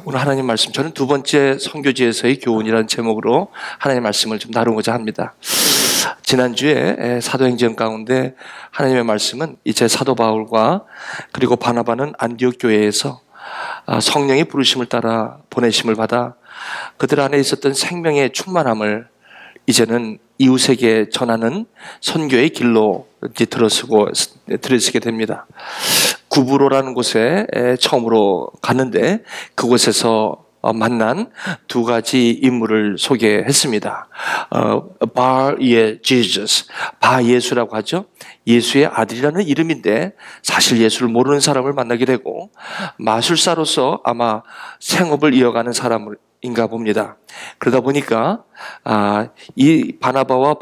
오늘 하나님 말씀, 저는 두 번째 선교지에서의 교훈이라는 제목으로 하나님 말씀을 좀 나누고자 합니다. 지난주에 사도행전 가운데 하나님의 말씀은 이제 사도 바울과 그리고 바나바는 안디옥 교회에서 성령의 부르심을 따라 보내심을 받아 그들 안에 있었던 생명의 충만함을 이제는 이웃에게 전하는 선교의 길로 이제 들어서게 됩니다. 구브로라는 곳에 처음으로 갔는데 그곳에서 만난 두 가지 인물을 소개했습니다. 바 예수스, 바 예수라고 하죠. 예수의 아들이라는 이름인데 사실 예수를 모르는 사람을 만나게 되고 마술사로서 아마 생업을 이어가는 사람인가 봅니다. 그러다 보니까 이 바나바와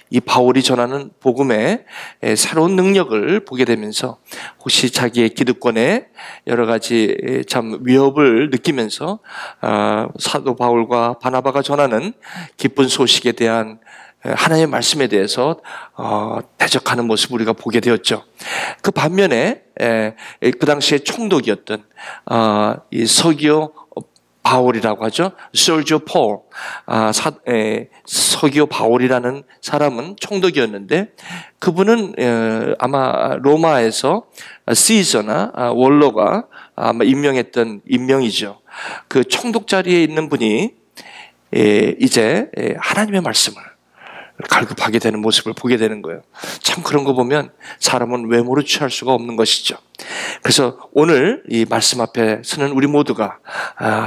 이 바울이 전하는 복음의 새로운 능력을 보게 되면서 혹시 자기의 기득권에 여러 가지 참 위협을 느끼면서 사도 바울과 바나바가 전하는 기쁜 소식에 대한 하나님의 말씀에 대해서 대적하는 모습을 우리가 보게 되었죠. 그 반면에 그 당시에 총독이었던 이 서기오 바울이라고 하죠. Sergio Paul, 서기오 바울이라는 사람은 총독이었는데 그분은 아마 로마에서 시저나 원로가 아마 임명했던 임명이죠. 그 총독 자리에 있는 분이 이제 하나님의 말씀을 갈급하게 되는 모습을 보게 되는 거예요. 참 그런 거 보면 사람은 외모로 취할 수가 없는 것이죠. 그래서 오늘 이 말씀 앞에 서는 우리 모두가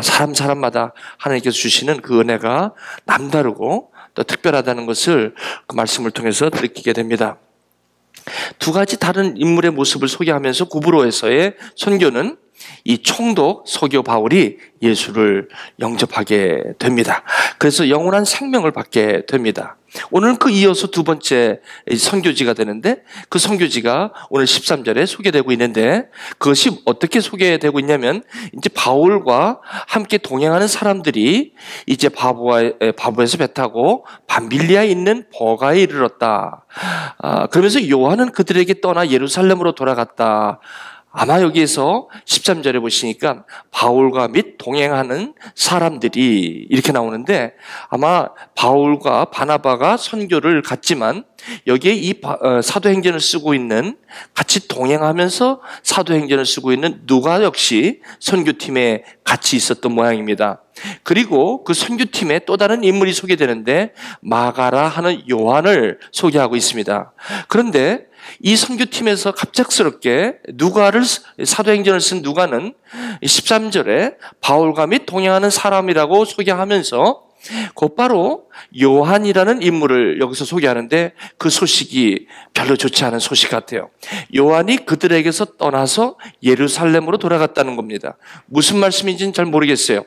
사람마다 하나님께서 주시는 그 은혜가 남다르고 또 특별하다는 것을 그 말씀을 통해서 느끼게 됩니다. 두 가지 다른 인물의 모습을 소개하면서 구브로에서의 선교는 이 총독 서기오 바울이 예수를 영접하게 됩니다. 그래서 영원한 생명을 받게 됩니다. 오늘 그 이어서 두 번째 선교지가 되는데 그 선교지가 오늘 13절에 소개되고 있는데 그것이 어떻게 소개되고 있냐면 이제 바울과 함께 동행하는 사람들이 이제 바보에서 배 타고 밤빌리아에 있는 버가에 이르렀다. 그러면서 요한은 그들에게 떠나 예루살렘으로 돌아갔다. 아마 여기에서 13절에 보시니까 바울과 및 동행하는 사람들이 이렇게 나오는데 아마 바울과 바나바가 선교를 갔지만 여기에 이 사도행전을 쓰고 있는 같이 동행하면서 사도행전을 쓰고 있는 누가 역시 선교팀에 같이 있었던 모양입니다. 그리고 그 선교팀에 또 다른 인물이 소개되는데 마가라 하는 요한을 소개하고 있습니다. 그런데 이 선교팀에서 갑작스럽게 사도행전을 쓴 누가는 13절에 바울과 및 동행하는 사람이라고 소개하면서 곧바로 요한이라는 인물을 여기서 소개하는데 그 소식이 별로 좋지 않은 소식 같아요. 요한이 그들에게서 떠나서 예루살렘으로 돌아갔다는 겁니다. 무슨 말씀인지는 잘 모르겠어요.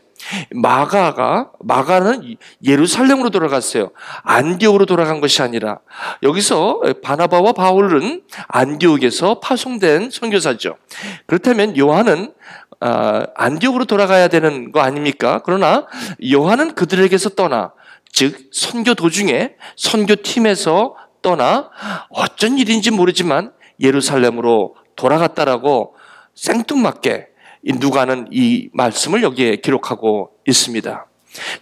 마가는 예루살렘으로 돌아갔어요. 안디옥으로 돌아간 것이 아니라 여기서 바나바와 바울은 안디옥에서 파송된 선교사죠. 그렇다면 요한은 안디옥으로 돌아가야 되는 거 아닙니까? 그러나 요한은 그들에게서 떠나 즉 선교 도중에 선교팀에서 떠나 어쩐 일인지 모르지만 예루살렘으로 돌아갔다라고 생뚱맞게 누가는 이 말씀을 여기에 기록하고 있습니다.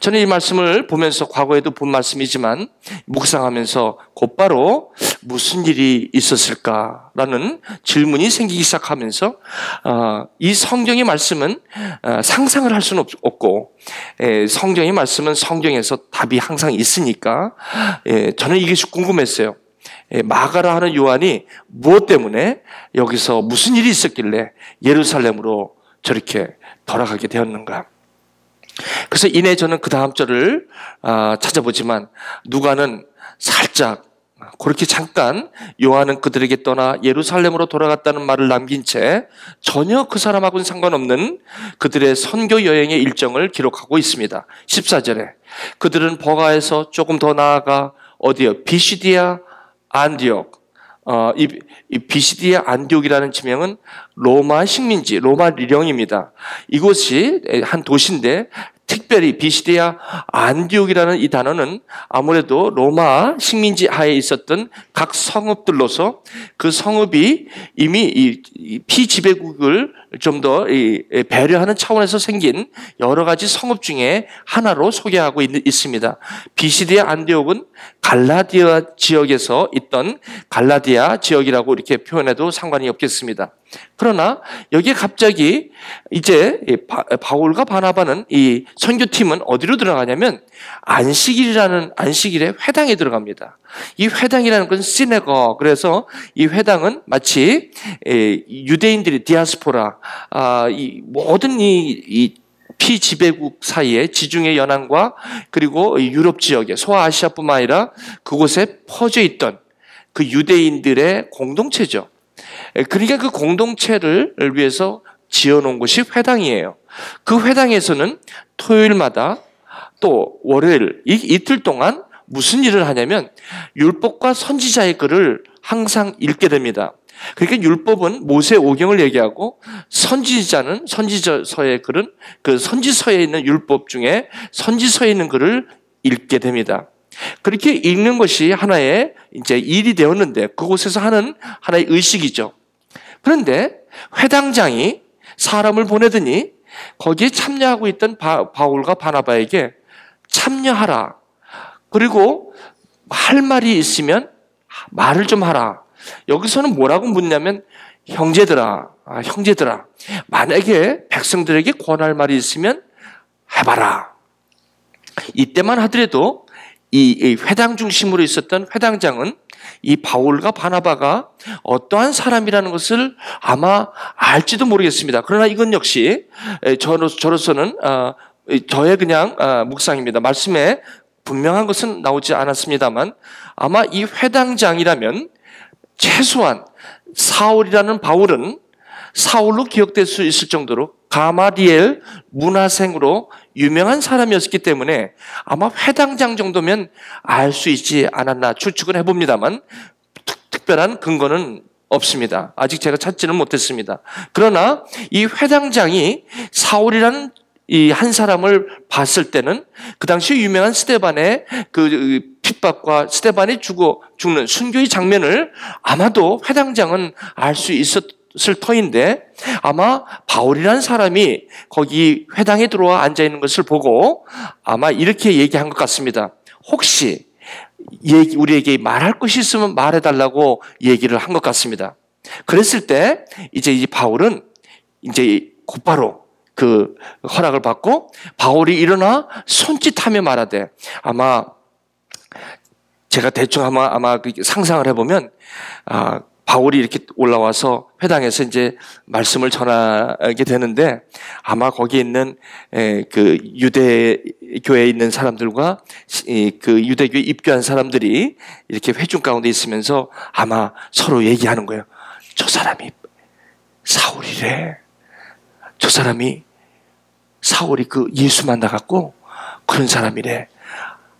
저는 이 말씀을 보면서 과거에도 본 말씀이지만 묵상하면서 곧바로 무슨 일이 있었을까라는 질문이 생기기 시작하면서 이 성경의 말씀은 상상을 할 수는 없고 성경의 말씀은 성경에서 답이 항상 있으니까 저는 이것이 궁금했어요. 마가라 하는 요한이 무엇 때문에 여기서 무슨 일이 있었길래 예루살렘으로 저렇게 돌아가게 되었는가. 그래서 이내 저는 그 다음 절을 찾아보지만 누가는 살짝 그렇게 잠깐 요한은 그들에게 떠나 예루살렘으로 돌아갔다는 말을 남긴 채 전혀 그 사람하고는 상관없는 그들의 선교 여행의 일정을 기록하고 있습니다. 14절에 그들은 버가에서 조금 더 나아가 어디요? 비시디아 안디옥. 이 비시디아 안디옥이라는 지명은 로마 식민지, 로마 리령입니다. 이곳이 한 도시인데 특별히 비시디아 안디옥이라는 이 단어는 아무래도 로마 식민지 하에 있었던 각 성읍들로서 그 성읍이 이미 이 피지배국을 좀 더 배려하는 차원에서 생긴 여러 가지 성읍 중에 하나로 소개하고 있습니다. BCD의 안디옥은 갈라디아 지역에서 있던 갈라디아 지역이라고 이렇게 표현해도 상관이 없겠습니다. 그러나 여기에 갑자기 이제 바울과 바나바는 이 선교팀은 어디로 들어가냐면 안식일의 회당에 들어갑니다. 이 회당이라는 건 시네거, 그래서 이 회당은 마치 유대인들이 디아스포라, 이 모든 이 피지배국 사이에 지중해 연안과 그리고 유럽 지역에 소아시아뿐만 아니라 그곳에 퍼져 있던 그 유대인들의 공동체죠. 그러니까 그 공동체를 위해서 지어놓은 곳이 회당이에요. 그 회당에서는 토요일마다 또 월요일 이틀 동안 무슨 일을 하냐면 율법과 선지자의 글을 항상 읽게 됩니다. 그러니까 율법은 모세 오경을 얘기하고 선지자는 선지서의 글은 그 선지서에 있는 율법 중에 선지서에 있는 글을 읽게 됩니다. 그렇게 읽는 것이 하나의 이제 일이 되었는데 그곳에서 하는 하나의 의식이죠. 그런데 회당장이 사람을 보내더니 거기에 참여하고 있던 바울과 바나바에게 참여하라. 그리고 할 말이 있으면 말을 좀 하라. 여기서는 뭐라고 묻냐면 형제들아, 만약에 백성들에게 권할 말이 있으면 해봐라. 이때만 하더라도 이 회당 중심으로 있었던 회당장은 이 바울과 바나바가 어떠한 사람이라는 것을 아마 알지도 모르겠습니다. 그러나 이건 역시 저로서는 저의 그냥 묵상입니다. 말씀에 분명한 것은 나오지 않았습니다만 아마 이 회당장이라면 최소한 사울이라는 바울은 사울로 기억될 수 있을 정도로 가마리엘 문화생으로 유명한 사람이었기 때문에 아마 회당장 정도면 알 수 있지 않았나 추측은 해봅니다만 특별한 근거는 없습니다. 아직 제가 찾지는 못했습니다. 그러나 이 회당장이 사울이라는 이 한 사람을 봤을 때는 그 당시 유명한 스데반의 그 핍박과 스데반이 죽는 순교의 장면을 아마도 회당장은 알 수 있었을 터인데 아마 바울이라는 사람이 거기 회당에 들어와 앉아 있는 것을 보고 아마 이렇게 얘기한 것 같습니다. 혹시 우리에게 말할 것이 있으면 말해달라고 얘기를 한 것 같습니다. 그랬을 때 이제 이 바울은 이제 곧바로 그 허락을 받고 바울이 일어나 손짓하며 말하되 아마 제가 대충 아마 상상을 해보면 바울이 이렇게 올라와서 회당에서 이제 말씀을 전하게 되는데 아마 거기에 있는 그 유대교회에 있는 사람들과 그 유대교에 입교한 사람들이 이렇게 회중 가운데 있으면서 아마 서로 얘기하는 거예요. 저 사람이 사울이래. 저 사람이 사울이 그 예수 만나갖고 그런 사람이래.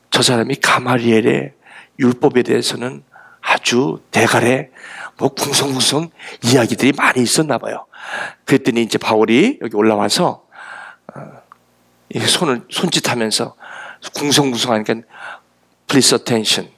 저 사람이 가마리엘의 율법에 대해서는 아주 대가래 뭐 궁성궁성 이야기들이 많이 있었나 봐요. 그랬더니 이제 바울이 여기 올라와서 손을 손짓하면서 궁성궁성하니까 please attention,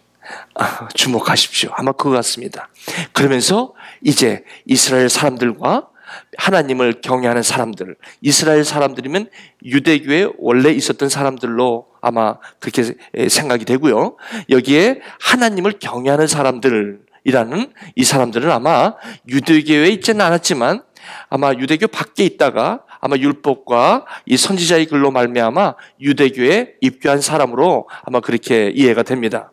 주목하십시오. 아마 그거 같습니다. 그러면서 이제 이스라엘 사람들과 하나님을 경외하는 사람들, 이스라엘 사람들이면 유대교에 원래 있었던 사람들로 아마 그렇게 생각이 되고요. 여기에 하나님을 경외하는 사람들이라는 이 사람들은 아마 유대교에 있지는 않았지만 아마 유대교 밖에 있다가 아마 율법과 이 선지자의 글로 말미암아 유대교에 입교한 사람으로 아마 그렇게 이해가 됩니다.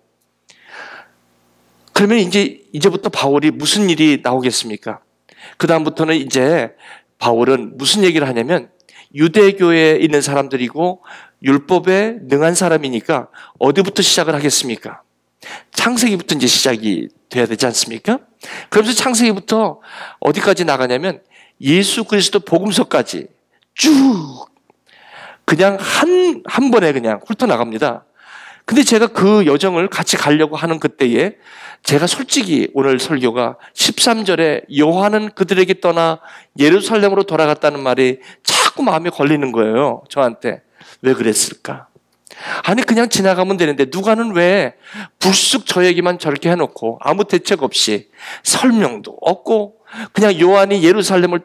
그러면 이제부터 바울이 무슨 일이 나오겠습니까? 그 다음부터는 이제 바울은 무슨 얘기를 하냐면 유대교에 있는 사람들이고 율법에 능한 사람이니까 어디부터 시작을 하겠습니까? 창세기부터 이제 시작이 돼야 되지 않습니까? 그러면서 창세기부터 어디까지 나가냐면 예수 그리스도 복음서까지 쭉 그냥 한 번에 그냥 훑어나갑니다. 근데 제가 그 여정을 같이 가려고 하는 그때에 제가 솔직히 오늘 설교가 13절에 여호와는 그들에게 떠나 예루살렘으로 돌아갔다는 말이 자꾸 마음에 걸리는 거예요. 저한테. 왜 그랬을까? 아니 그냥 지나가면 되는데 누가는 왜 불쑥 저 얘기만 저렇게 해놓고 아무 대책 없이 설명도 없고 그냥 요한이 예루살렘을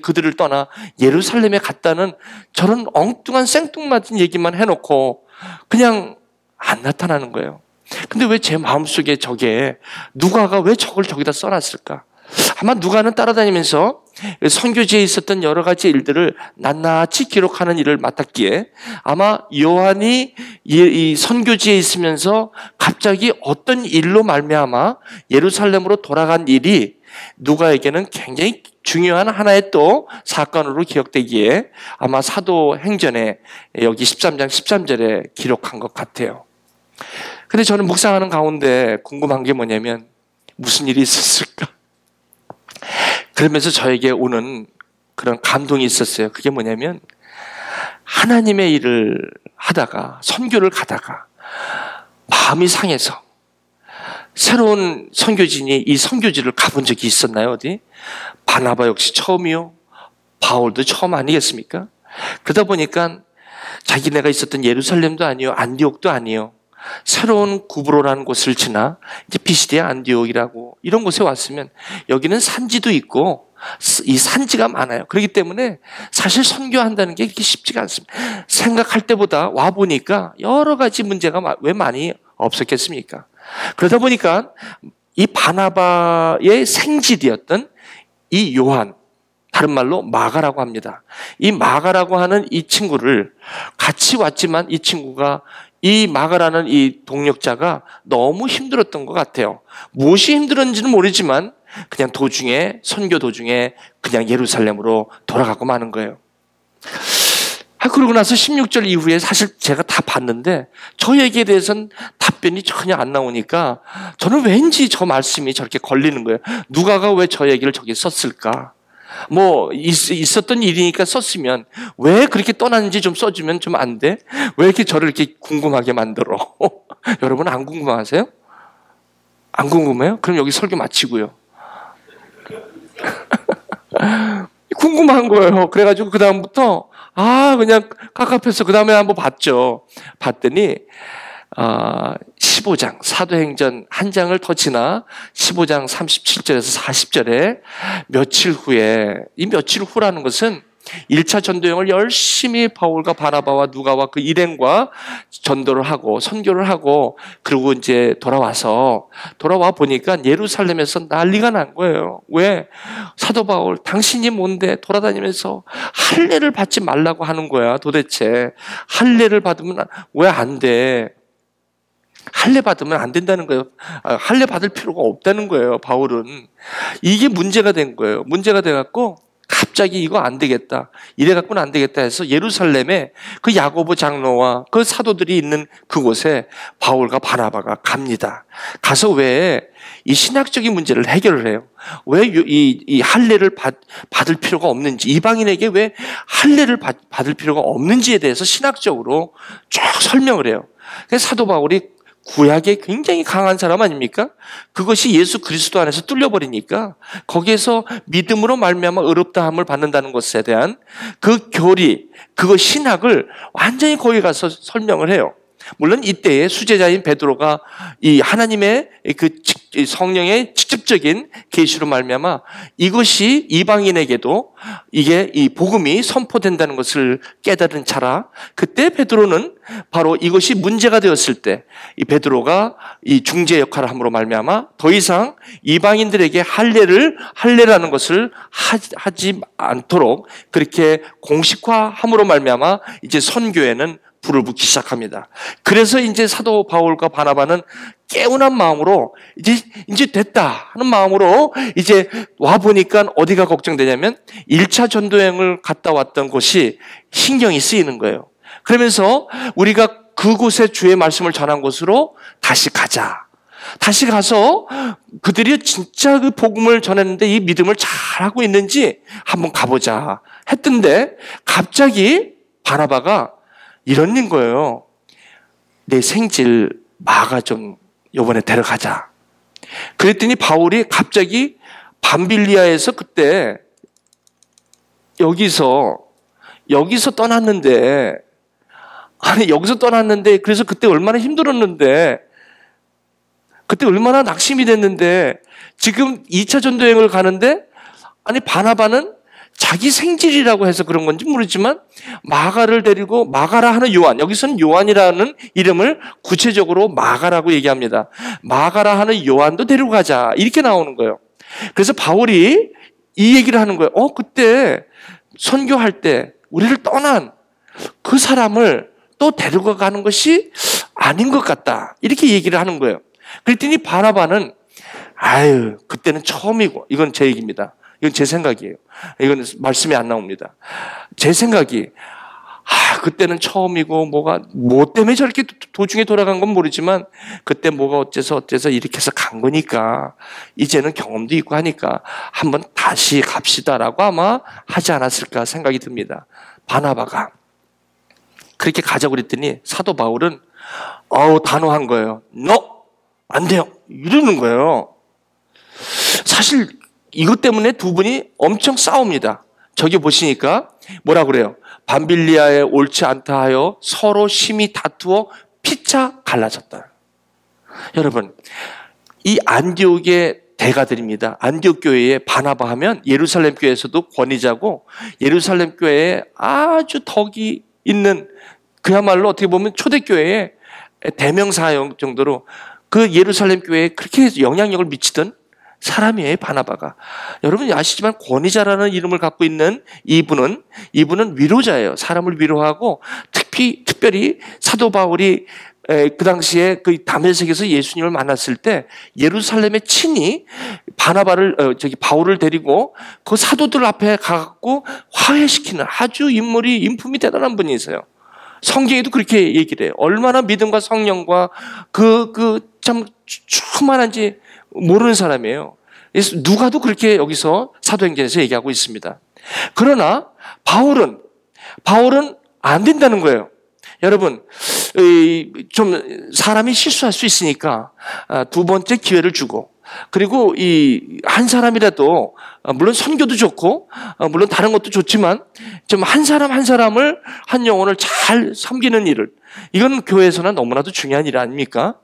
그들을 떠나 예루살렘에 갔다는 저런 엉뚱한 생뚱맞은 얘기만 해놓고 그냥 안 나타나는 거예요. 근데 왜 제 마음속에 저게 누가가 왜 저걸 저기다 써놨을까? 아마 누가는 따라다니면서 선교지에 있었던 여러 가지 일들을 낱낱이 기록하는 일을 맡았기에 아마 요한이 이 선교지에 있으면서 갑자기 어떤 일로 말미암아 예루살렘으로 돌아간 일이 누가에게는 굉장히 중요한 하나의 또 사건으로 기억되기에 아마 사도행전에 여기 13장 13절에 기록한 것 같아요. 근데 저는 묵상하는 가운데 궁금한 게 뭐냐면 무슨 일이 있었을까? 그러면서 저에게 오는 그런 감동이 있었어요. 그게 뭐냐면 하나님의 일을 하다가 선교를 가다가 마음이 상해서 새로운 선교진이 이 선교지를 가본 적이 있었나요? 어디? 바나바 역시 처음이요. 바울도 처음 아니겠습니까? 그러다 보니까 자기네가 있었던 예루살렘도 아니요. 안디옥도 아니요. 새로운 구브로라는 곳을 지나 이제 피시디아 안디옥이라고 이런 곳에 왔으면 여기는 산지도 있고 이 산지가 많아요. 그렇기 때문에 사실 선교한다는 게 그렇게 쉽지가 않습니다. 생각할 때보다 와보니까 여러 가지 문제가 왜 많이 없었겠습니까? 그러다 보니까 이 바나바의 생질이었던 이 요한, 다른 말로 마가라고 합니다. 이 마가라고 하는 이 친구를 같이 왔지만 이 친구가 이 마가라는 이 동력자가 너무 힘들었던 것 같아요. 무엇이 힘들었는지는 모르지만 그냥 선교 도중에 그냥 예루살렘으로 돌아가고 마는 거예요. 그러고 나서 16절 이후에 사실 제가 다 봤는데 저 얘기에 대해서는 답변이 전혀 안 나오니까 저는 왠지 저 말씀이 저렇게 걸리는 거예요. 누가가 왜 저 얘기를 저기 썼을까? 있었던 일이니까 썼으면 왜 그렇게 떠났는지 좀 써주면 좀 안 돼? 왜 이렇게 저를 이렇게 궁금하게 만들어? 여러분 안 궁금하세요? 안 궁금해요? 그럼 여기 설교 마치고요. 궁금한 거예요. 그래가지고 그 다음부터 그냥 깝깝해서 그 다음에 한번 봤죠. 봤더니 15장 사도행전 한 장을 더 지나 15장 37절에서 40절에 며칠 후에 이 며칠 후라는 것은 1차 전도여행을 열심히 바울과 바나바와 누가와 그 일행과 전도를 하고 선교를 하고 그리고 이제 돌아와 보니까 예루살렘에서 난리가 난 거예요. 왜? 사도 바울 당신이 뭔데 돌아다니면서 할례를 받지 말라고 하는 거야. 도대체 할례를 받으면 왜 안 돼? 할례 받으면 안 된다는 거예요. 할례 받을 필요가 없다는 거예요. 바울은 이게 문제가 된 거예요. 문제가 돼갖고 갑자기 이거 안 되겠다. 이래갖고는 안 되겠다 해서 예루살렘에 그 야고보 장로와 그 사도들이 있는 그곳에 바울과 바나바가 갑니다. 가서 왜 이 신학적인 문제를 해결을 해요. 왜 이 할례를 받을 필요가 없는지, 이방인에게 왜 할례를 받을 필요가 없는지에 대해서 신학적으로 쭉 설명을 해요. 그래서 사도 바울이 구약에 굉장히 강한 사람 아닙니까? 그것이 예수 그리스도 안에서 뚫려버리니까 거기에서 믿음으로 말미암아 의롭다함을 받는다는 것에 대한 그 교리, 그 신학을 완전히 거기 가서 설명을 해요. 물론 이때의 수제자인 베드로가 이 하나님의 그 성령의 직접적인 계시로 말미암아 이것이 이방인에게도 이게 이 복음이 선포된다는 것을 깨달은 차라 그때 베드로는 바로 이것이 문제가 되었을 때 이 베드로가 이 중재 역할을 함으로 말미암아 더 이상 이방인들에게 할례라는 것을 하지 않도록 그렇게 공식화함으로 말미암아 이제 선교에는 불을 붙기 시작합니다. 그래서 이제 사도 바울과 바나바는 깨운한 마음으로 이제 됐다 하는 마음으로 이제 와 보니까 어디가 걱정되냐면 1차 전도여행을 갔다 왔던 곳이 신경이 쓰이는 거예요. 그러면서 우리가 그곳에 주의 말씀을 전한 곳으로 다시 가자. 다시 가서 그들이 진짜 그 복음을 전했는데 이 믿음을 잘하고 있는지 한번 가보자 했던데 갑자기 바나바가 이런 거예요. 내 생질 마가 좀 요번에 데려가자. 그랬더니 바울이 갑자기 밤빌리아에서 그때 여기서 떠났는데 그래서 그때 얼마나 힘들었는데 그때 얼마나 낙심이 됐는데 지금 2차 전도여행을 가는데 아니 바나바는 자기 생질이라고 해서 그런 건지 모르지만 마가를 데리고 마가라 하는 요한, 여기서는 요한이라는 이름을 구체적으로 마가라고 얘기합니다. 마가라 하는 요한도 데리고 가자 이렇게 나오는 거예요. 그래서 바울이 이 얘기를 하는 거예요. 그때 선교할 때 우리를 떠난 그 사람을 또 데리고 가는 것이 아닌 것 같다 이렇게 얘기를 하는 거예요. 그랬더니 바나바는 그때는 처음이고, 이건 제 얘기입니다. 이건 제 생각이에요. 이건 말씀이 안 나옵니다. 제 생각이 그때는 처음이고 뭐 때문에 저렇게 도중에 돌아간 건 모르지만 그때 뭐가 어째서 이렇게 해서 간 거니까 이제는 경험도 있고 하니까 한번 다시 갑시다라고 아마 하지 않았을까 생각이 듭니다. 바나바가 그렇게 가자고 그랬더니 사도 바울은 단호한 거예요. 안 돼요. 이러는 거예요. 사실 이것 때문에 두 분이 엄청 싸웁니다. 저기 보시니까 뭐라 그래요? 밤빌리아에 옳지 않다 하여 서로 심히 다투어 피차 갈라졌다. 여러분, 이 안디옥의 대가들입니다. 안디옥 교회에 바나바 하면 예루살렘 교회에서도 권위자고 예루살렘 교회에 아주 덕이 있는 그야말로 어떻게 보면 초대교회의 대명사 정도로 그 예루살렘 교회에 그렇게 영향력을 미치던 사람이에요, 바나바가. 여러분 아시지만 권위자라는 이름을 갖고 있는 이분은 위로자예요. 사람을 위로하고 특별히 사도 바울이 그 당시에 그 다메섹에서 예수님을 만났을 때 예루살렘에 친히 바울을 데리고 그 사도들 앞에 가갖고 화해시키는 아주 인품이 대단한 분이세요. 성경에도 그렇게 얘기를 해요. 얼마나 믿음과 성령과 참 충만한지 모르는 사람이에요. 그래서 누가도 그렇게 여기서 사도행전에서 얘기하고 있습니다. 그러나 바울은 안 된다는 거예요. 여러분, 좀 사람이 실수할 수 있으니까 두 번째 기회를 주고, 그리고 한 사람이라도 물론 선교도 좋고 물론 다른 것도 좋지만 좀 한 사람을 한 영혼을 잘 섬기는 일을, 이건 교회에서는 너무나도 중요한 일 아닙니까?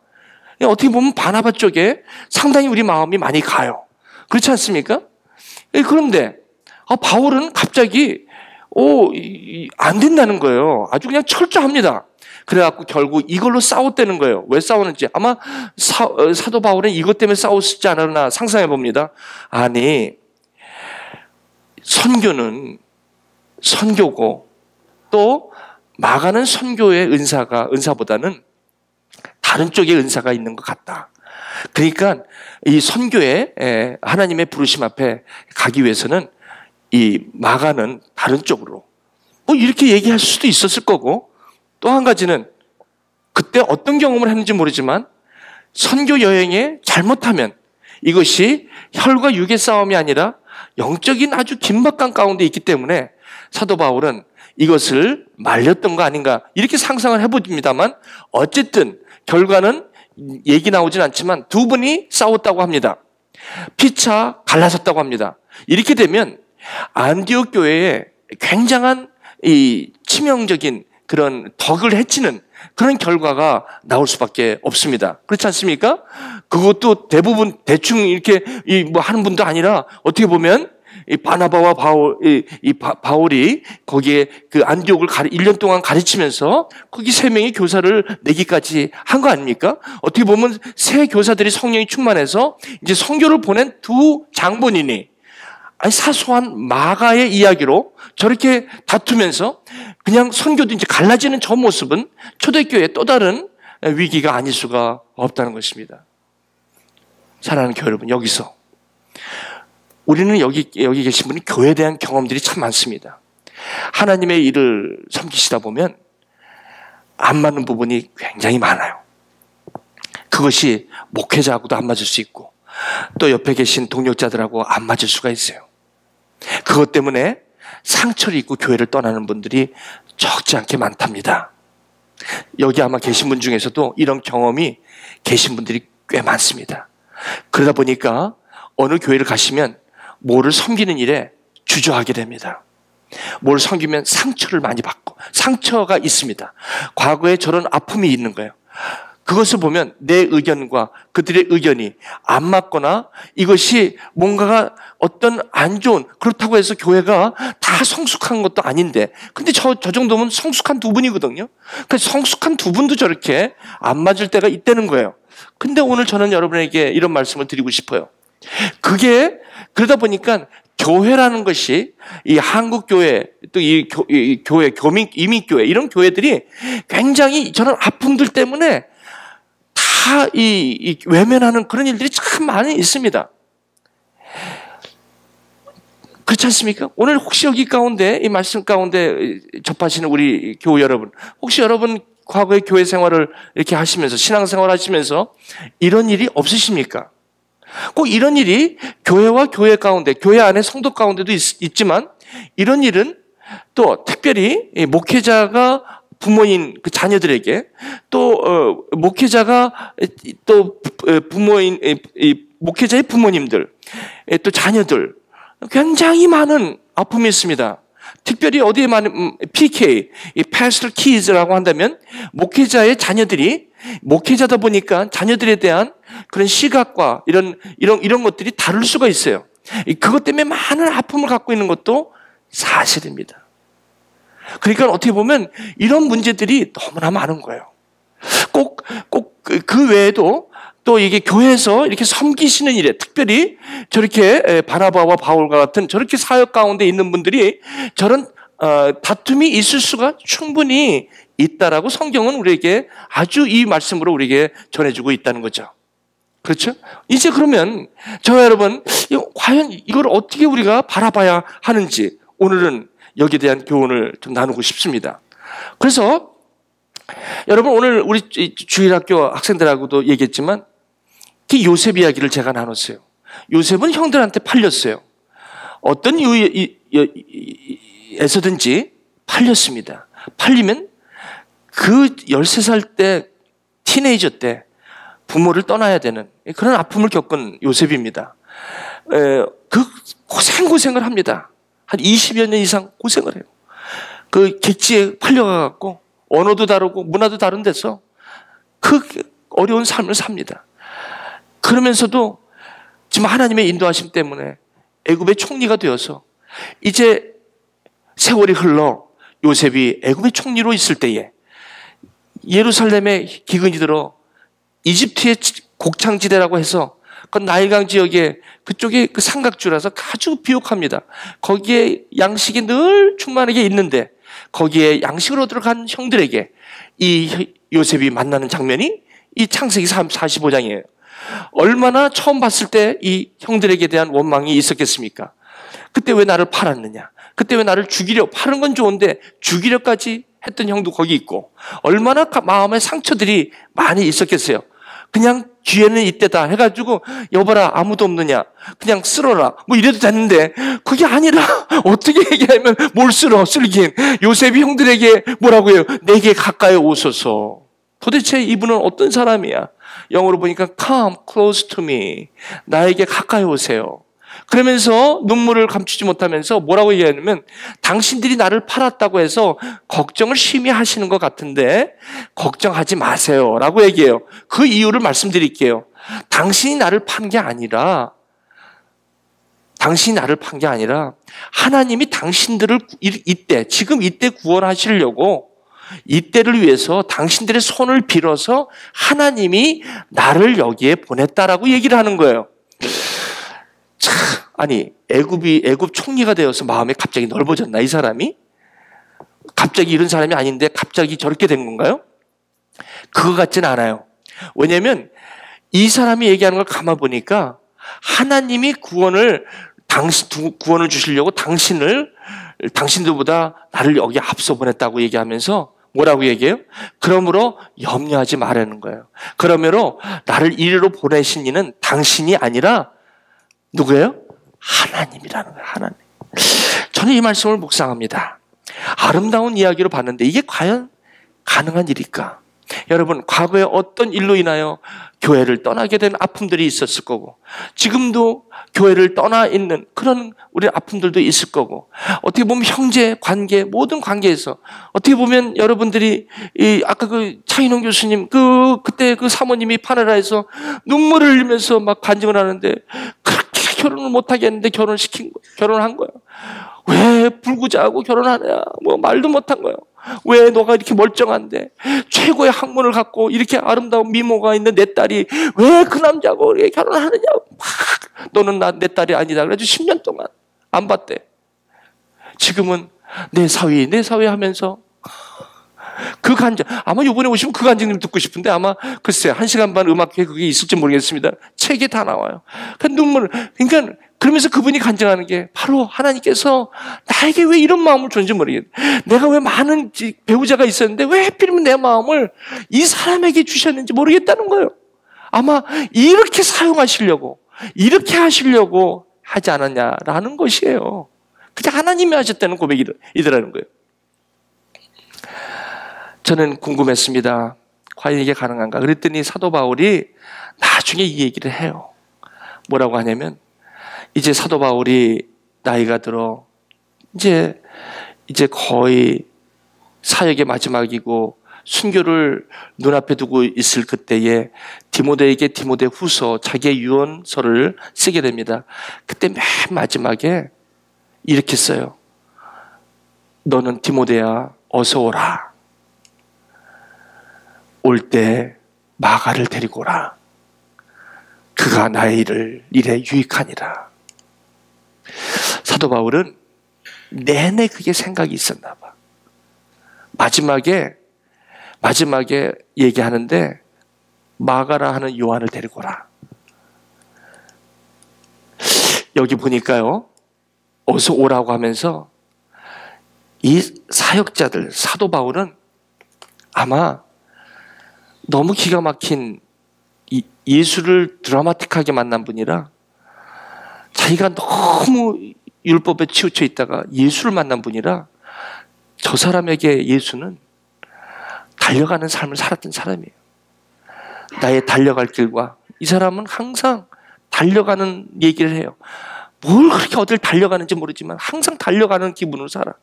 어떻게 보면 바나바 쪽에 상당히 우리 마음이 많이 가요. 그렇지 않습니까? 그런데 바울은 갑자기 안 된다는 거예요. 아주 그냥 철저합니다. 그래갖고 결국 이걸로 싸웠다는 거예요. 왜 싸우는지 아마 사도 바울은 이것 때문에 싸웠지 않았나 상상해 봅니다. 아니, 선교는 선교고 또 마가는 선교의 은사보다는 다른 쪽에 은사가 있는 것 같다. 그러니까 이 선교에 하나님의 부르심 앞에 가기 위해서는 이 마가는 다른 쪽으로 이렇게 얘기할 수도 있었을 거고, 또 한 가지는 그때 어떤 경험을 했는지 모르지만 선교 여행에 잘못하면 이것이 혈과 육의 싸움이 아니라 영적인 아주 긴박감 가운데 있기 때문에 사도 바울은 이것을 말렸던 거 아닌가 이렇게 상상을 해봅니다만, 어쨌든 결과는 얘기 나오진 않지만 두 분이 싸웠다고 합니다. 피차 갈라섰다고 합니다. 이렇게 되면 안디옥 교회에 굉장한 이 치명적인 그런 덕을 해치는 그런 결과가 나올 수밖에 없습니다. 그렇지 않습니까? 그것도 대부분 대충 이렇게 하는 분도 아니라 어떻게 보면 이 바나바와 바울이 거기에 그 안디옥을 1년 동안 가르치면서 거기 3명의 교사를 내기까지 한 거 아닙니까? 어떻게 보면 새 교사들이 성령이 충만해서 이제 선교를 보낸 두 장본인이 사소한 마가의 이야기로 저렇게 다투면서 그냥 선교도 이제 갈라지는 저 모습은 초대교회의 또 다른 위기가 아닐 수가 없다는 것입니다. 사랑하는 교회 여러분, 여기서 우리는 여기 계신 분이 교회에 대한 경험들이 참 많습니다. 하나님의 일을 섬기시다 보면 안 맞는 부분이 굉장히 많아요. 그것이 목회자하고도 안 맞을 수 있고 또 옆에 계신 동력자들하고 안 맞을 수가 있어요. 그것 때문에 상처를 입고 교회를 떠나는 분들이 적지 않게 많답니다. 여기 아마 계신 분 중에서도 이런 경험이 계신 분들이 꽤 많습니다. 그러다 보니까 어느 교회를 가시면 뭐를 섬기는 일에 주저하게 됩니다. 뭘 섬기면 상처를 많이 받고 상처가 있습니다. 과거에 저런 아픔이 있는 거예요. 그것을 보면 내 의견과 그들의 의견이 안 맞거나 이것이 뭔가가 어떤 안 좋은, 그렇다고 해서 교회가 다 성숙한 것도 아닌데, 근데 저 정도면 성숙한 두 분이거든요. 그러니까 성숙한 두 분도 저렇게 안 맞을 때가 있다는 거예요. 근데 오늘 저는 여러분에게 이런 말씀을 드리고 싶어요. 그게 그러다 보니까 교회라는 것이 이 한국 교회, 또 이 교회, 이민교회, 이런 교회들이 굉장히 저런 아픔들 때문에 다 이 외면하는 그런 일들이 참 많이 있습니다. 그렇지 않습니까? 오늘 혹시 여기 가운데, 이 말씀 가운데 접하시는 우리 교우 여러분, 혹시 여러분 과거의 교회 생활을 이렇게 하시면서, 신앙생활 하시면서 이런 일이 없으십니까? 꼭 이런 일이 교회와 교회 가운데, 교회 안에 성도 가운데도 있지만, 이런 일은 또 특별히 목회자가 부모인 그 자녀들에게, 또 목회자가 또 부모인 목회자의 부모님들, 또 자녀들, 굉장히 많은 아픔이 있습니다. 특별히 어디에 많은 PK, 이 Pastor Kids라고 한다면 목회자의 자녀들이 목회자다 보니까 자녀들에 대한 그런 시각과 이런 것들이 다를 수가 있어요. 그것 때문에 많은 아픔을 갖고 있는 것도 사실입니다. 그러니까 어떻게 보면 이런 문제들이 너무나 많은 거예요. 꼭 그 외에도 또 이게 교회에서 이렇게 섬기시는 일에, 특별히 저렇게 바나바와 바울과 같은 저렇게 사역 가운데 있는 분들이 저런 다툼이 있을 수가 충분히 있다라고 성경은 우리에게 아주 이 말씀으로 우리에게 전해주고 있다는 거죠. 그렇죠? 이제 그러면 저와 여러분, 과연 이걸 어떻게 우리가 바라봐야 하는지 오늘은 여기에 대한 교훈을 좀 나누고 싶습니다. 그래서 여러분, 오늘 우리 주일학교 학생들하고도 얘기했지만 그 요셉 이야기를 제가 나눴어요. 요셉은 형들한테 팔렸어요. 어떤 이유에서든지 팔렸습니다. 팔리면 그 13살 때, 티네이저 때 부모를 떠나야 되는 그런 아픔을 겪은 요셉입니다. 그 고생을 합니다. 한 20여 년 이상 고생을 해요. 그 객지에 팔려가갖고 언어도 다르고 문화도 다른 데서 그 어려운 삶을 삽니다. 그러면서도 지금 하나님의 인도하심 때문에 애굽의 총리가 되어서 이제 세월이 흘러 요셉이 애굽의 총리로 있을 때에 예루살렘에 기근이 들어 이집트의 곡창지대라고 해서 그 나일강 지역에 그쪽에 그 삼각주라서 아주 비옥합니다. 거기에 양식이 늘 충만하게 있는데 거기에 양식을 얻으러 간 형들에게 이 요셉이 만나는 장면이 이 창세기 45장이에요. 얼마나 처음 봤을 때 이 형들에게 대한 원망이 있었겠습니까? 그때 왜 나를 팔았느냐? 그때 왜 나를 죽이려? 파는 건 좋은데 죽이려까지 했던 형도 거기 있고 얼마나 마음의 상처들이 많이 있었겠어요. 그냥 기회는 이때다 해가지고 여봐라 아무도 없느냐 그냥 쓸어라 뭐 이래도 됐는데 그게 아니라 어떻게 얘기하면 뭘 쓸긴 요셉이 형들에게 뭐라고 해요? 내게 가까이 오소서. 도대체 이분은 어떤 사람이야? 영어로 보니까 come close to me, 나에게 가까이 오세요. 그러면서 눈물을 감추지 못하면서 뭐라고 얘기하냐면 당신들이 나를 팔았다고 해서 걱정을 심히 하시는 것 같은데 걱정하지 마세요 라고 얘기해요. 그 이유를 말씀드릴게요. 당신이 나를 판 게 아니라 하나님이 당신들을 지금 이때 구원하시려고 이때를 위해서 당신들의 손을 빌어서 하나님이 나를 여기에 보냈다라고 얘기를 하는 거예요. 참, 아니 애굽 총리가 되어서 마음이 갑자기 넓어졌나 이 사람이? 갑자기 이런 사람이 아닌데 갑자기 저렇게 된 건가요? 그거 같지는 않아요. 왜냐하면 이 사람이 얘기하는 걸 가만 보니까 하나님이 구원을 주시려고 당신들보다 나를 여기 앞서 보냈다고 얘기하면서 뭐라고 얘기해요? 그러므로 염려하지 말라는 거예요. 그러므로 나를 이리로 보내신 이는 당신이 아니라 누구예요? 하나님이라는 거예요. 하나님. 저는 이 말씀을 묵상합니다. 아름다운 이야기로 봤는데 이게 과연 가능한 일일까? 여러분, 과거에 어떤 일로 인하여 교회를 떠나게 된 아픔들이 있었을 거고 지금도 교회를 떠나 있는 그런 우리 아픔들도 있을 거고 어떻게 보면 형제 관계 모든 관계에서 어떻게 보면 여러분들이 아까 그 차인홍 교수님 그 그때 그 사모님이 파네라에서 눈물을 흘리면서 막 간증을 하는데 그렇게 결혼을 못하게 했는데 결혼한 거야. 왜 불구자하고 결혼하냐? 뭐 말도 못한 거예요. 왜 너가 이렇게 멀쩡한데 최고의 학문을 갖고 이렇게 아름다운 미모가 있는 내 딸이 왜 그 남자하고 이렇게 결혼하느냐고 막 너는 내 딸이 아니다. 그래가지고 10년 동안 안 봤대. 지금은 내 사위 하면서 그 간증, 아마 이번에 오시면 그 간증님 듣고 싶은데 아마 글쎄 1시간 반 음악회 그게 있을지 모르겠습니다. 책에 다 나와요. 그 눈물을, 그러니까 그러면서 그분이 간증하는 게 바로 하나님께서 나에게 왜 이런 마음을 줬는지 모르겠네. 내가 왜 많은 배우자가 있었는데 왜 하필이면 내 마음을 이 사람에게 주셨는지 모르겠다는 거예요. 아마 이렇게 사용하시려고, 이렇게 하시려고 하지 않았냐라는 것이에요. 그냥 하나님이 하셨다는 고백이더라는 거예요. 저는 궁금했습니다. 과연 이게 가능한가? 그랬더니 사도 바울이 나중에 이 얘기를 해요. 뭐라고 하냐면, 이제 사도 바울이 나이가 들어, 이제 거의 사역의 마지막이고, 순교를 눈앞에 두고 있을 그때에 디모데에게 디모데 후서, 자기의 유언서를 쓰게 됩니다. 그때 맨 마지막에 이렇게 써요. 너는 디모데야, 어서 오라. 올 때 마가를 데리고 오라. 그가 나의 일에 유익하니라. 사도 바울은 내내 그게 생각이 있었나 봐. 마지막에 얘기하는데 마가라 하는 요한을 데리고 오라. 여기 보니까요. 어서 오라고 하면서 이 사역자들, 사도 바울은 아마 너무 기가 막힌 예수를 드라마틱하게 만난 분이라 자기가 너무 율법에 치우쳐 있다가 예수를 만난 분이라 저 사람에게 예수는 달려가는 삶을 살았던 사람이에요. 나의 달려갈 길과 이 사람은 항상 달려가는 얘기를 해요. 뭘 그렇게 어딜 달려가는지 모르지만 항상 달려가는 기분으로 살아.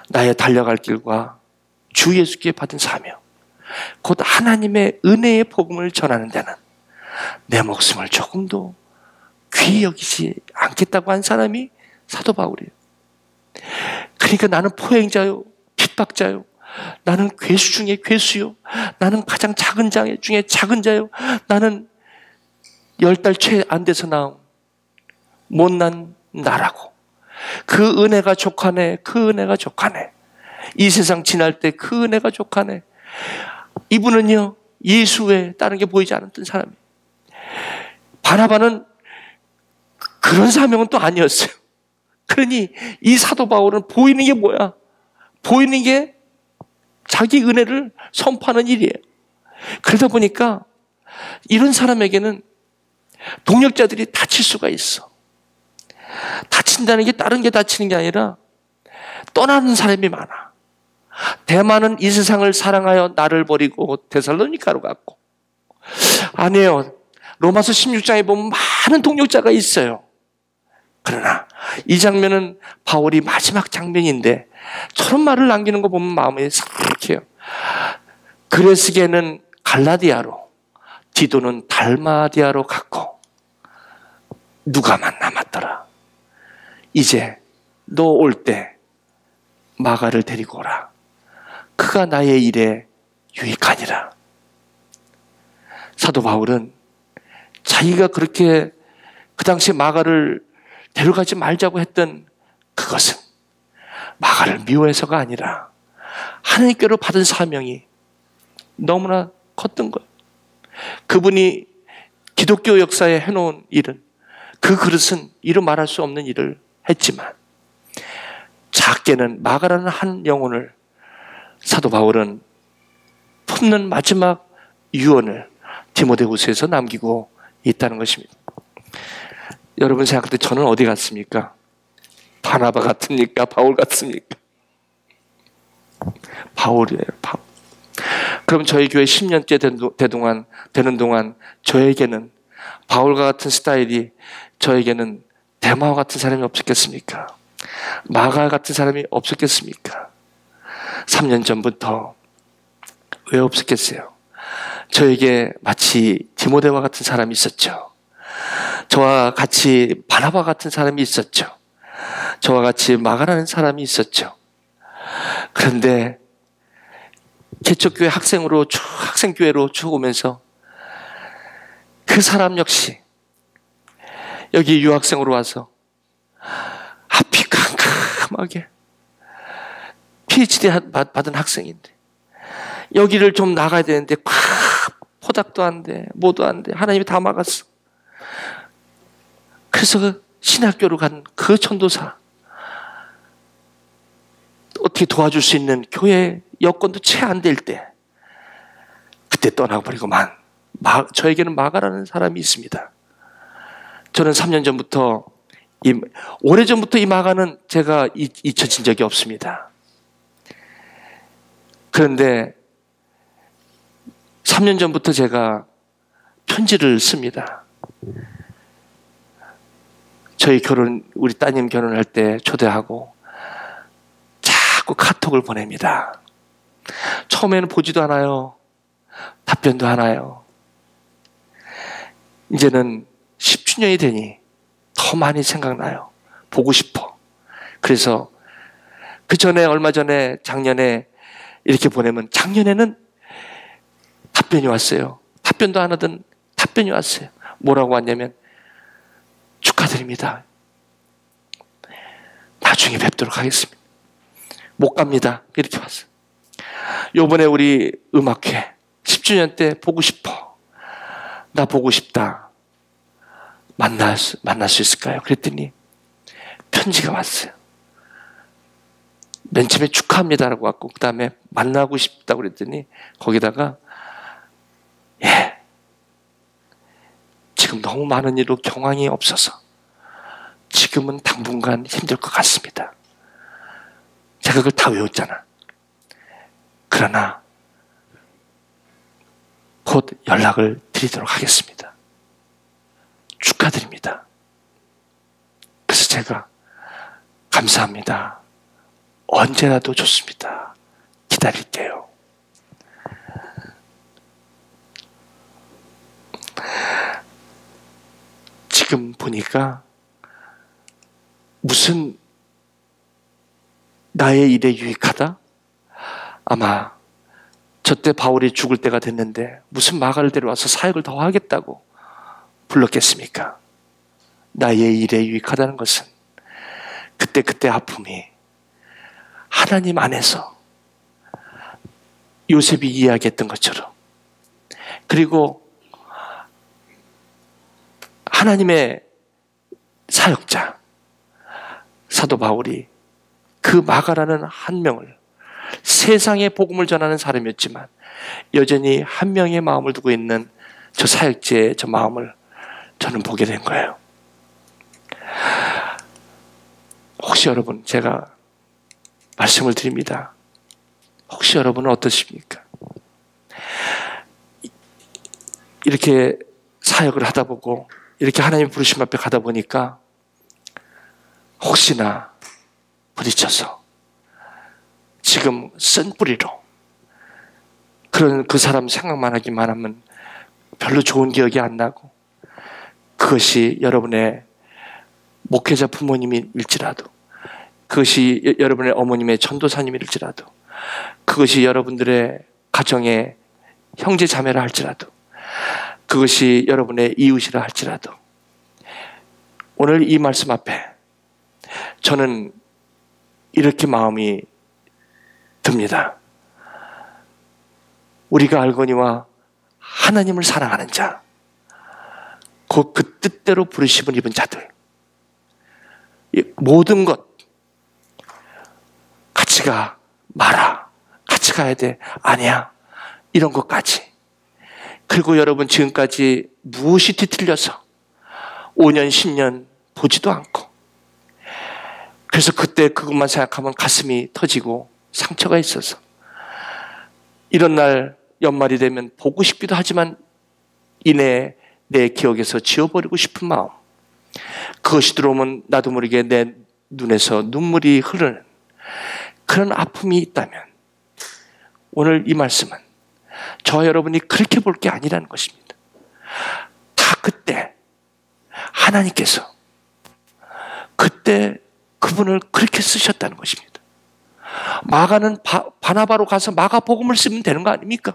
나의 달려갈 길과 주 예수께 받은 사명, 곧 하나님의 은혜의 복음을 전하는 데는 내 목숨을 조금도 귀히 여기지 않겠다고 한 사람이 사도 바울이에요. 그러니까 나는 포행자요, 핍박자요, 나는 괴수 중에 괴수요, 나는 가장 작은 자 중에 작은 자요, 나는 10달 채 안 돼서 나온 못난 나라고. 그 은혜가 족하네, 그 은혜가 족하네. 이 세상 지날 때 그 은혜가 족하네. 이분은요, 예수 외에 다른 게 보이지 않았던 사람이에요. 바나바는 그런 사명은 또 아니었어요. 그러니 이 사도 바울은 보이는 게 뭐야? 보이는 게 자기 은혜를 선포하는 일이에요. 그러다 보니까 이런 사람에게는 동역자들이 다칠 수가 있어. 다친다는 게 다른 게 다치는 게 아니라 떠나는 사람이 많아. 대만은 이 세상을 사랑하여 나를 버리고 데살로니가로 갔고, 아니에요. 로마서 16장에 보면 많은 동역자가 있어요. 그러나 이 장면은 바울이 마지막 장면인데 저런 말을 남기는 거 보면 마음이 삭해요. 그레스게는 갈라디아로, 디도는 달마디아로 갔고 누가만 남았더라. 이제 너 올 때 마가를 데리고 오라. 그가 나의 일에 유익하니라. 사도 바울은 자기가 그렇게 그 당시에 마가를 데려가지 말자고 했던 그것은 마가를 미워해서가 아니라 하나님께로 받은 사명이 너무나 컸던 거예요. 그분이 기독교 역사에 해놓은 일은, 그 그릇은 이루 말할 수 없는 일을 했지만 작게는 마가라는 한 영혼을 사도 바울은 품는 마지막 유언을 디모데후서에서 남기고 있다는 것입니다. 여러분 생각할 때 저는 어디 같습니까? 바나바 같습니까? 바울 같습니까? 바울이에요, 바울. 그럼 저희 교회 10년째 되는 동안 저에게는 바울과 같은 스타일이, 저에게는 데마와 같은 사람이 없었겠습니까? 마가 같은 사람이 없었겠습니까? 3년 전부터 왜 없었겠어요? 저에게 마치 디모데와 같은 사람이 있었죠. 저와 같이 바나바 같은 사람이 있었죠. 저와 같이 마가라는 사람이 있었죠. 그런데 개척교회 학생으로 학생교회로 쭉 오면서 그 사람 역시 여기 유학생으로 와서 앞이 캄캄하게 PhD 받은 학생인데 여기를 좀 나가야 되는데 포닥도 안 돼, 뭐도 안 돼. 하나님이 다 막았어. 그래서 그 신학교로 간 그 전도사 어떻게 도와줄 수 있는 교회 여건도 채 안 될 때 그때 떠나버리고 저에게는 마가라는 사람이 있습니다. 저는 3년 전부터 오래전부터 이 마가는 제가 잊혀진 적이 없습니다. 그런데 3년 전부터 제가 편지를 씁니다. 우리 따님 결혼할 때 초대하고 자꾸 카톡을 보냅니다. 처음에는 보지도 않아요. 답변도 하나요. 이제는 10주년이 되니 더 많이 생각나요. 보고 싶어. 그래서 얼마 전에 작년에 이렇게 보내면 작년에는 답변이 왔어요. 답변도 안 하던 답변이 왔어요. 뭐라고 왔냐면 축하드립니다. 나중에 뵙도록 하겠습니다. 못 갑니다. 이렇게 왔어요. 요번에 우리 음악회 10주년 때 보고 싶어. 나 보고 싶다. 만날 수 있을까요? 그랬더니 편지가 왔어요. 맨 처음에 축하합니다라고 왔고 그 다음에 만나고 싶다고 그랬더니 거기다가 지금 너무 많은 일로 경황이 없어서 지금은 당분간 힘들 것 같습니다. 제가 그걸 다 외웠잖아. 그러나 곧 연락을 드리도록 하겠습니다. 축하드립니다. 그래서 제가 감사합니다. 언제라도 좋습니다. 기다릴게요. 지금 보니까 무슨 나의 일에 유익하다? 아마 저때 바울이 죽을 때가 됐는데 무슨 마가를 데려와서 사역을 더 하겠다고 불렀겠습니까? 나의 일에 유익하다는 것은 그때 아픔이 하나님 안에서 요셉이 이야기했던 것처럼 그리고 하나님의 사역자 사도 바울이 그 마가라는 한 명을 세상에 복음을 전하는 사람이었지만 여전히 한 명의 마음을 두고 있는 저 사역자의 저 마음을 저는 보게 된 거예요. 혹시 여러분 제가 말씀을 드립니다. 혹시 여러분은 어떠십니까? 이렇게 사역을 하다 보고 이렇게 하나님 부르심 앞에 가다 보니까 혹시나 부딪혀서 지금 쓴 뿌리로 그런 그 사람 생각만 하기만 하면 별로 좋은 기억이 안 나고 그것이 여러분의 목회자 부모님일지라도 그것이 여러분의 어머님의 전도사님일지라도 그것이 여러분들의 가정의 형제 자매라 할지라도 그것이 여러분의 이웃이라 할지라도 오늘 이 말씀 앞에 저는 이렇게 마음이 듭니다. 우리가 알거니와 하나님을 사랑하는 자, 곧 그 뜻대로 부르심을 입은 자들, 모든 것 같이 가 마라, 같이 가야 돼, 아니야, 이런 것까지. 그리고 여러분 지금까지 무엇이 뒤틀려서 5년 10년 보지도 않고 그래서 그때 그것만 생각하면 가슴이 터지고 상처가 있어서 이런 날 연말이 되면 보고 싶기도 하지만 이내 내 기억에서 지워버리고 싶은 마음, 그것이 들어오면 나도 모르게 내 눈에서 눈물이 흐르는 그런 아픔이 있다면 오늘 이 말씀은 저와 여러분이 그렇게 볼 게 아니라는 것입니다. 다 그때 하나님께서 그때 그분을 그렇게 쓰셨다는 것입니다. 마가는 바나바로 가서 마가 복음을 쓰면 되는 거 아닙니까?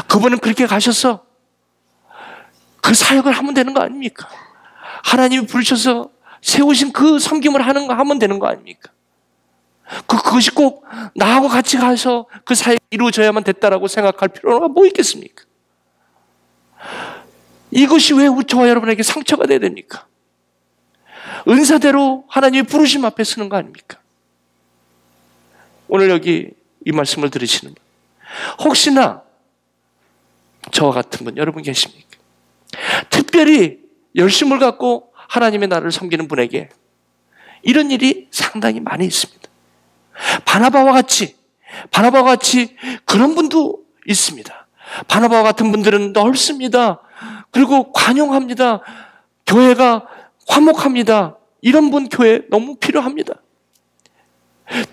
그분은 그렇게 가셔서 그 사역을 하면 되는 거 아닙니까? 하나님이 부르셔서 세우신 그 섬김을 하는 거 하면 되는 거 아닙니까? 그것이 꼭 나하고 같이 가서 그 사역이 이루어져야만 됐다라고 생각할 필요가 뭐 있겠습니까? 이것이 왜 저와 여러분에게 상처가 돼야 됩니까? 은사대로 하나님의 부르심 앞에 서는 거 아닙니까? 오늘 여기 이 말씀을 들으시는 분, 혹시나 저와 같은 분 여러분 계십니까? 특별히 열심을 갖고 하나님의 나라를 섬기는 분에게 이런 일이 상당히 많이 있습니다. 바나바와 같이 그런 분도 있습니다. 바나바와 같은 분들은 넓습니다. 그리고 관용합니다. 교회가 화목합니다. 이런 분 교회 너무 필요합니다.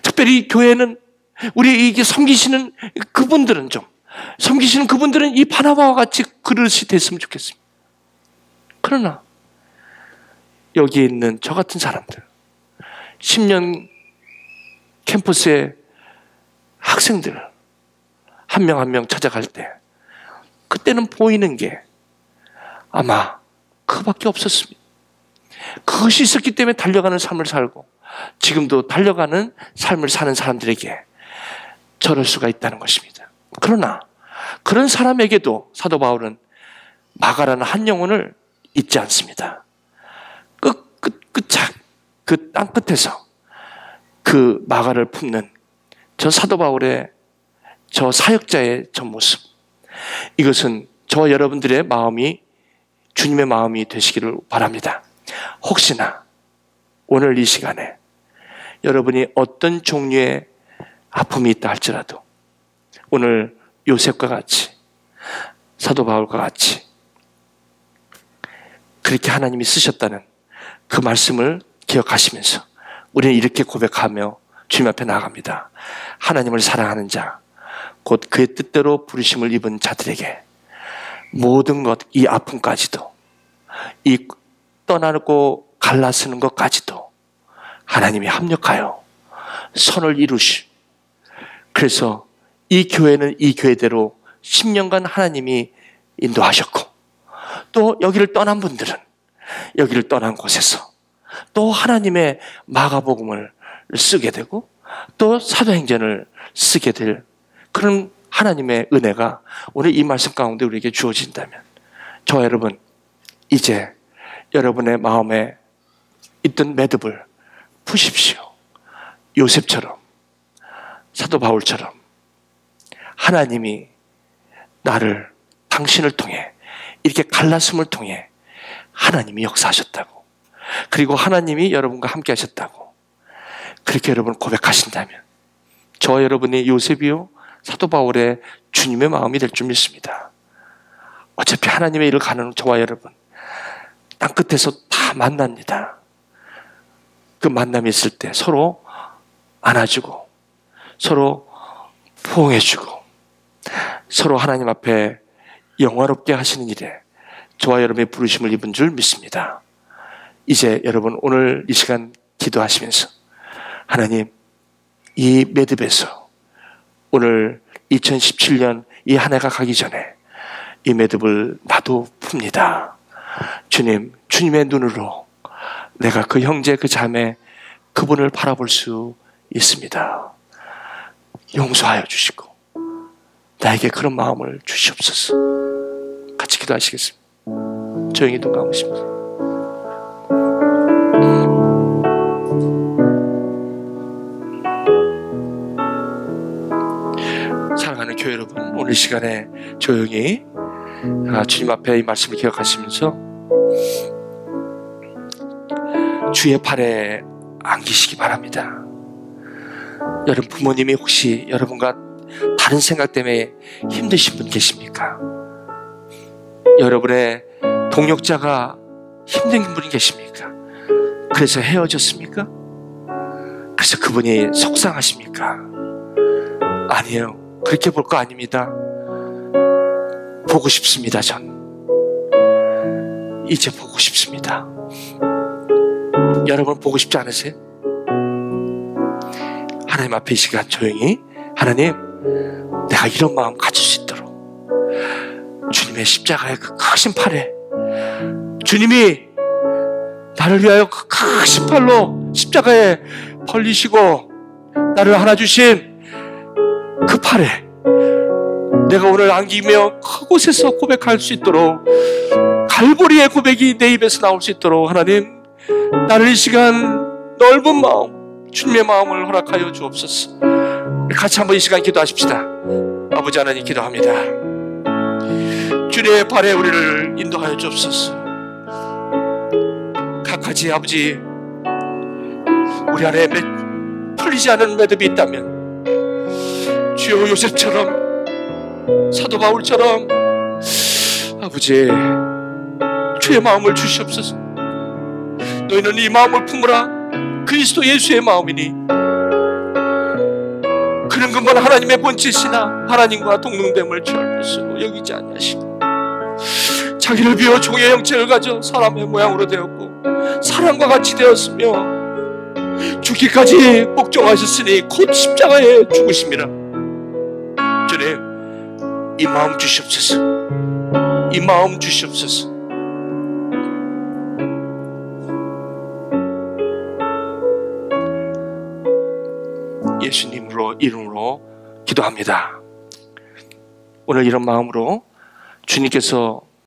특별히 교회는 우리에게 섬기시는 그분들은 이 바나바와 같이 그릇이 됐으면 좋겠습니다. 그러나 여기에 있는 저 같은 사람들, 10년 캠퍼스의 학생들 한 명 한 명 찾아갈 때 그때는 보이는 게 아마 그밖에 없었습니다. 그것이 있었기 때문에 달려가는 삶을 살고 지금도 달려가는 삶을 사는 사람들에게 저럴 수가 있다는 것입니다. 그러나 그런 사람에게도 사도 바울은 마가라는 한 영혼을 잊지 않습니다. 그 땅끝에서 그 마가를 품는 저 사도 바울의 저 사역자의 저 모습, 이것은 저와 여러분들의 마음이 주님의 마음이 되시기를 바랍니다. 혹시나 오늘 이 시간에 여러분이 어떤 종류의 아픔이 있다 할지라도 오늘 요셉과 같이 사도 바울과 같이 그렇게 하나님이 쓰셨다는 그 말씀을 기억하시면서 우리는 이렇게 고백하며 주님 앞에 나아갑니다. 하나님을 사랑하는 자, 곧 그의 뜻대로 부르심을 입은 자들에게 모든 것, 이 아픔까지도, 이 떠나고 갈라서는 것까지도 하나님이 합력하여 선을 이루시. 그래서 이 교회는 이 교회대로 10년간 하나님이 인도하셨고, 또 여기를 떠난 분들은 여기를 떠난 곳에서 또 하나님의 마가복음을 쓰게 되고 또 사도행전을 쓰게 될 그런 하나님의 은혜가 오늘 이 말씀 가운데 우리에게 주어진다면 저와 여러분, 이제 여러분의 마음에 있던 매듭을 푸십시오. 요셉처럼, 사도 바울처럼 하나님이 나를 당신을 통해 이렇게 갈랐음을 통해 하나님이 역사하셨다고, 그리고 하나님이 여러분과 함께 하셨다고 그렇게 여러분 고백하신다면 저와 여러분이 요셉이요 사도 바울의 주님의 마음이 될 줄 믿습니다. 어차피 하나님의 일을 가는 저와 여러분 땅끝에서 다 만납니다. 그 만남이 있을 때 서로 안아주고 서로 포옹해주고 서로 하나님 앞에 영화롭게 하시는 일에 저와 여러분의 부르심을 입은 줄 믿습니다. 이제 여러분 오늘 이 시간 기도하시면서 하나님, 이 매듭에서 오늘 2017년 이 한 해가 가기 전에 이 매듭을 나도 풉니다. 주님, 주님의 눈으로 내가 그 형제 그 자매 그분을 바라볼 수 있습니다. 용서하여 주시고 나에게 그런 마음을 주시옵소서. 같이 기도하시겠습니다. 조용히 눈 감으시면서. 사랑하는 교회 여러분, 오늘 시간에 조용히 주님 앞에 이 말씀을 기억하시면서 주의 팔에 안기시기 바랍니다. 여러분 부모님이 혹시 여러분과 다른 생각 때문에 힘드신 분 계십니까? 여러분의 동역자가 힘든 분이 계십니까? 그래서 헤어졌습니까? 그래서 그분이 속상하십니까? 아니에요. 그렇게 볼 거 아닙니다. 보고 싶습니다. 전 이제 보고 싶습니다. 여러분 보고 싶지 않으세요? 하나님 앞에 이 시간 조용히, 하나님, 내가 이런 마음 가질 수 있도록 주님의 십자가의 그 크신 팔에, 주님이 나를 위하여 그 크신 팔로 십자가에 벌리시고 나를 안아주신 그 팔에 내가 오늘 안기며 그곳에서 고백할 수 있도록, 갈보리의 고백이 내 입에서 나올 수 있도록 하나님, 나를 이 시간 넓은 마음, 주님의 마음을 허락하여 주옵소서. 같이 한번 이 시간 기도하십시다. 아버지 하나님, 기도합니다. 주님의 발에 우리를 인도하여 주옵소서. 각가지 아버지, 우리 안에 풀리지 않은 매듭이 있다면 주여 요셉처럼, 사도 바울처럼 아버지 주의 마음을 주시옵소서. 너희는 이 마음을 품으라. 그리스도 예수의 마음이니 그는 근본 하나님의 본체시나 하나님과 동등됨을 취할 것으로 여기지 아니하시고, 자기를 비워 종의 형체를 가져 사람의 모양으로 되었고 사람과 같이 되었으며 죽기까지 복종하셨으니 곧 십자가에 죽으심이라. 주님, 이 마음 주시옵소서. 이 마음 주시옵소서. 예수님으로 이름으로 기도합니다. 오늘 이런 마음으로 주님께서